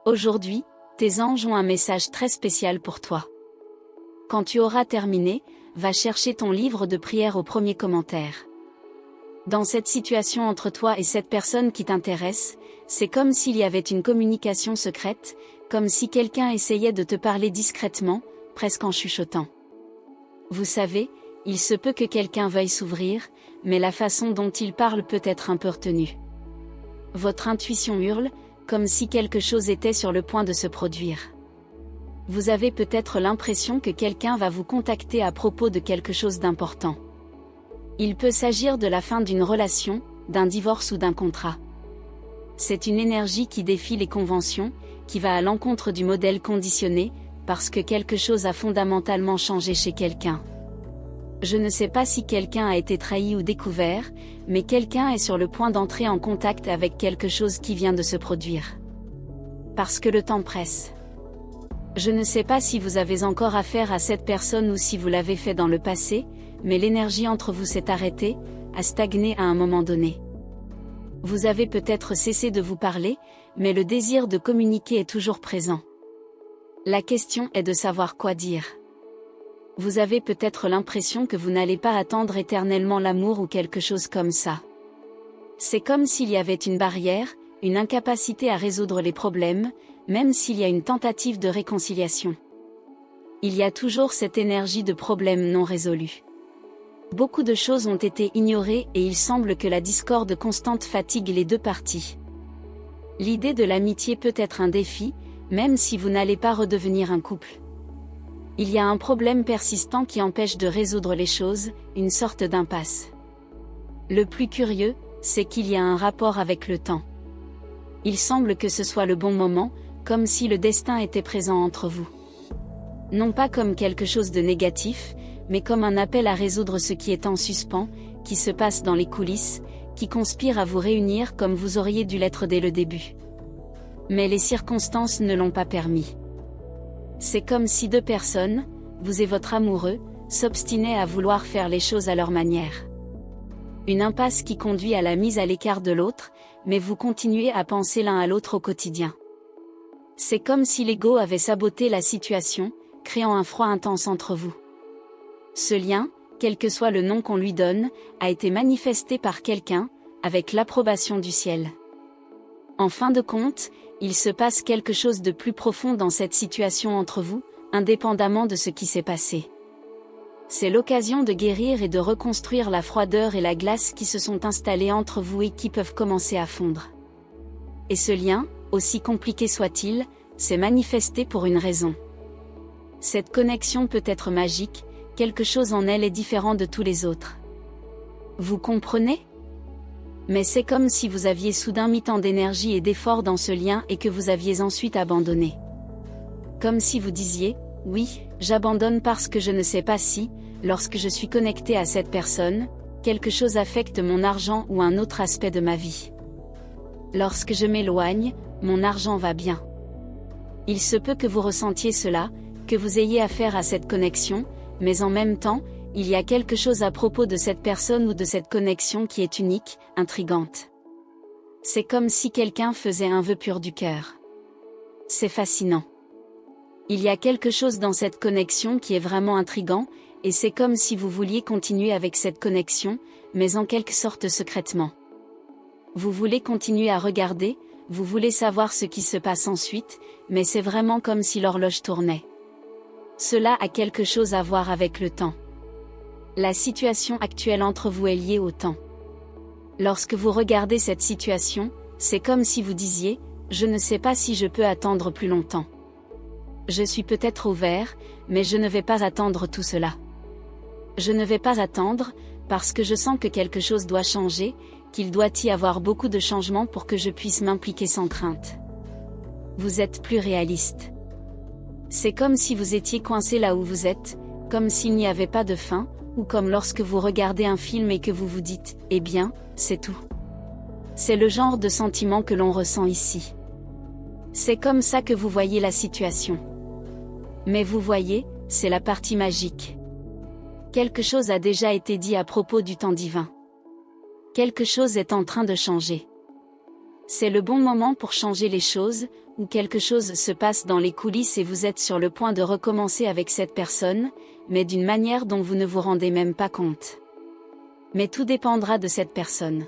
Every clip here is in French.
Aujourd'hui, tes anges ont un message très spécial pour toi. Quand tu auras terminé, va chercher ton livre de prière au premier commentaire. Dans cette situation entre toi et cette personne qui t'intéresse, c'est comme s'il y avait une communication secrète, comme si quelqu'un essayait de te parler discrètement, presque en chuchotant. Vous savez, il se peut que quelqu'un veuille s'ouvrir, mais la façon dont il parle peut être un peu retenue. Votre intuition hurle, comme si quelque chose était sur le point de se produire. Vous avez peut-être l'impression que quelqu'un va vous contacter à propos de quelque chose d'important. Il peut s'agir de la fin d'une relation, d'un divorce ou d'un contrat. C'est une énergie qui défie les conventions, qui va à l'encontre du modèle conditionné, parce que quelque chose a fondamentalement changé chez quelqu'un. Je ne sais pas si quelqu'un a été trahi ou découvert, mais quelqu'un est sur le point d'entrer en contact avec quelque chose qui vient de se produire. Parce que le temps presse. Je ne sais pas si vous avez encore affaire à cette personne ou si vous l'avez fait dans le passé, mais l'énergie entre vous s'est arrêtée, a stagné à un moment donné. Vous avez peut-être cessé de vous parler, mais le désir de communiquer est toujours présent. La question est de savoir quoi dire. Vous avez peut-être l'impression que vous n'allez pas attendre éternellement l'amour ou quelque chose comme ça. C'est comme s'il y avait une barrière, une incapacité à résoudre les problèmes, même s'il y a une tentative de réconciliation. Il y a toujours cette énergie de problèmes non résolus. Beaucoup de choses ont été ignorées et il semble que la discorde constante fatigue les deux parties. L'idée de l'amitié peut être un défi, même si vous n'allez pas redevenir un couple. Il y a un problème persistant qui empêche de résoudre les choses, une sorte d'impasse. Le plus curieux, c'est qu'il y a un rapport avec le temps. Il semble que ce soit le bon moment, comme si le destin était présent entre vous. Non pas comme quelque chose de négatif, mais comme un appel à résoudre ce qui est en suspens, qui se passe dans les coulisses, qui conspire à vous réunir comme vous auriez dû l'être dès le début. Mais les circonstances ne l'ont pas permis. C'est comme si deux personnes, vous et votre amoureux, s'obstinaient à vouloir faire les choses à leur manière. Une impasse qui conduit à la mise à l'écart de l'autre, mais vous continuez à penser l'un à l'autre au quotidien. C'est comme si l'ego avait saboté la situation, créant un froid intense entre vous. Ce lien, quel que soit le nom qu'on lui donne, a été manifesté par quelqu'un, avec l'approbation du ciel. En fin de compte, il se passe quelque chose de plus profond dans cette situation entre vous, indépendamment de ce qui s'est passé. C'est l'occasion de guérir et de reconstruire la froideur et la glace qui se sont installées entre vous et qui peuvent commencer à fondre. Et ce lien, aussi compliqué soit-il, s'est manifesté pour une raison. Cette connexion peut être magique, quelque chose en elle est différent de tous les autres. Vous comprenez ? Mais c'est comme si vous aviez soudain mis tant d'énergie et d'effort dans ce lien et que vous aviez ensuite abandonné. Comme si vous disiez, oui, j'abandonne parce que je ne sais pas si, lorsque je suis connecté à cette personne, quelque chose affecte mon argent ou un autre aspect de ma vie. Lorsque je m'éloigne, mon argent va bien. Il se peut que vous ressentiez cela, que vous ayez affaire à cette connexion, mais en même temps, il y a quelque chose à propos de cette personne ou de cette connexion qui est unique, intrigante. C'est comme si quelqu'un faisait un vœu pur du cœur. C'est fascinant. Il y a quelque chose dans cette connexion qui est vraiment intrigant, et c'est comme si vous vouliez continuer avec cette connexion, mais en quelque sorte secrètement. Vous voulez continuer à regarder, vous voulez savoir ce qui se passe ensuite, mais c'est vraiment comme si l'horloge tournait. Cela a quelque chose à voir avec le temps. La situation actuelle entre vous est liée au temps. Lorsque vous regardez cette situation, c'est comme si vous disiez, je ne sais pas si je peux attendre plus longtemps. Je suis peut-être ouvert, mais je ne vais pas attendre tout cela. Je ne vais pas attendre, parce que je sens que quelque chose doit changer, qu'il doit y avoir beaucoup de changements pour que je puisse m'impliquer sans crainte. Vous êtes plus réaliste. C'est comme si vous étiez coincé là où vous êtes, comme s'il n'y avait pas de fin, ou comme lorsque vous regardez un film et que vous vous dites, eh bien, c'est tout. C'est le genre de sentiment que l'on ressent ici. C'est comme ça que vous voyez la situation. Mais vous voyez, c'est la partie magique. Quelque chose a déjà été dit à propos du temps divin. Quelque chose est en train de changer. C'est le bon moment pour changer les choses, où quelque chose se passe dans les coulisses et vous êtes sur le point de recommencer avec cette personne, mais d'une manière dont vous ne vous rendez même pas compte. Mais tout dépendra de cette personne.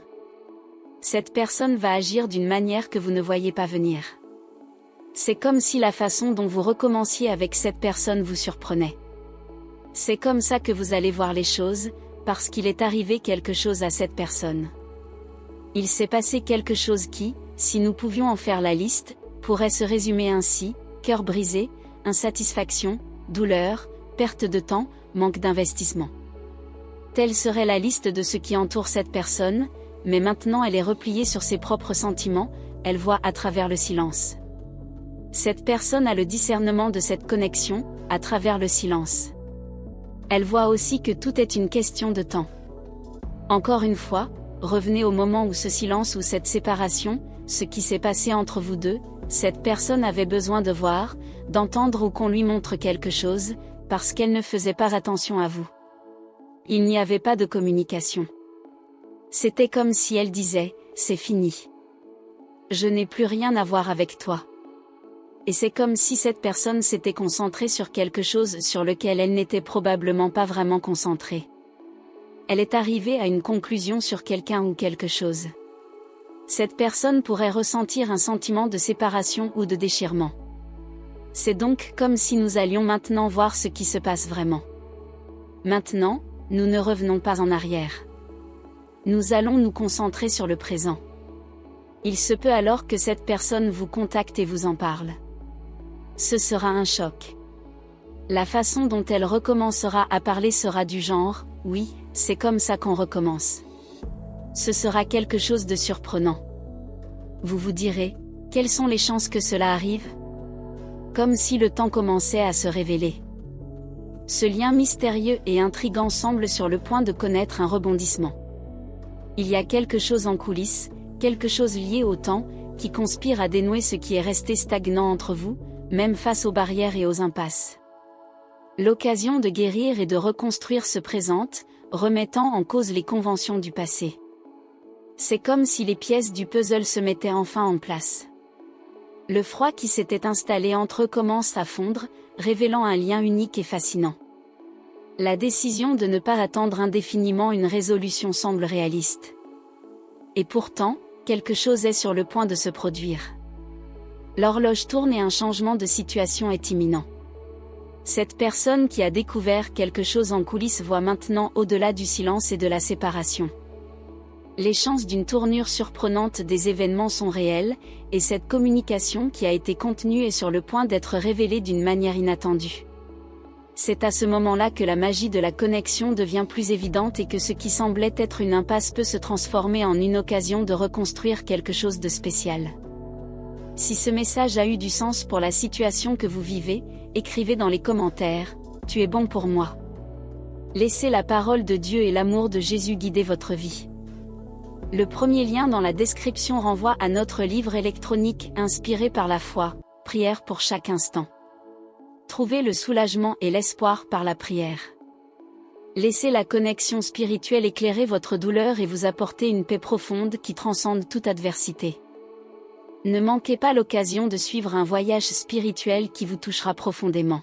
Cette personne va agir d'une manière que vous ne voyez pas venir. C'est comme si la façon dont vous recommenciez avec cette personne vous surprenait. C'est comme ça que vous allez voir les choses, parce qu'il est arrivé quelque chose à cette personne. Il s'est passé quelque chose qui, si nous pouvions en faire la liste, pourrait se résumer ainsi: cœur brisé, insatisfaction, douleur, perte de temps, manque d'investissement. Telle serait la liste de ce qui entoure cette personne, mais maintenant elle est repliée sur ses propres sentiments, elle voit à travers le silence. Cette personne a le discernement de cette connexion, à travers le silence. Elle voit aussi que tout est une question de temps. Encore une fois, revenez au moment où ce silence ou cette séparation, ce qui s'est passé entre vous deux, cette personne avait besoin de voir, d'entendre ou qu'on lui montre quelque chose, parce qu'elle ne faisait pas attention à vous. Il n'y avait pas de communication. C'était comme si elle disait, c'est fini. Je n'ai plus rien à voir avec toi. Et c'est comme si cette personne s'était concentrée sur quelque chose sur lequel elle n'était probablement pas vraiment concentrée. Elle est arrivée à une conclusion sur quelqu'un ou quelque chose. Cette personne pourrait ressentir un sentiment de séparation ou de déchirement. C'est donc comme si nous allions maintenant voir ce qui se passe vraiment. Maintenant, nous ne revenons pas en arrière. Nous allons nous concentrer sur le présent. Il se peut alors que cette personne vous contacte et vous en parle. Ce sera un choc. La façon dont elle recommencera à parler sera du genre, oui, c'est comme ça qu'on recommence. Ce sera quelque chose de surprenant. Vous vous direz, quelles sont les chances que cela arrive? Comme si le temps commençait à se révéler. Ce lien mystérieux et intrigant semble sur le point de connaître un rebondissement. Il y a quelque chose en coulisses, quelque chose lié au temps, qui conspire à dénouer ce qui est resté stagnant entre vous, même face aux barrières et aux impasses. L'occasion de guérir et de reconstruire se présente, remettant en cause les conventions du passé. C'est comme si les pièces du puzzle se mettaient enfin en place. Le froid qui s'était installé entre eux commence à fondre, révélant un lien unique et fascinant. La décision de ne pas attendre indéfiniment une résolution semble réaliste. Et pourtant, quelque chose est sur le point de se produire. L'horloge tourne et un changement de situation est imminent. Cette personne qui a découvert quelque chose en coulisses voit maintenant au-delà du silence et de la séparation. Les chances d'une tournure surprenante des événements sont réelles, et cette communication qui a été contenue est sur le point d'être révélée d'une manière inattendue. C'est à ce moment-là que la magie de la connexion devient plus évidente et que ce qui semblait être une impasse peut se transformer en une occasion de reconstruire quelque chose de spécial. Si ce message a eu du sens pour la situation que vous vivez, écrivez dans les commentaires, « Tu es bon pour moi ». Laissez la parole de Dieu et l'amour de Jésus guider votre vie. Le premier lien dans la description renvoie à notre livre électronique inspiré par la foi, prière pour chaque instant. Trouvez le soulagement et l'espoir par la prière. Laissez la connexion spirituelle éclairer votre douleur et vous apporter une paix profonde qui transcende toute adversité. Ne manquez pas l'occasion de suivre un voyage spirituel qui vous touchera profondément.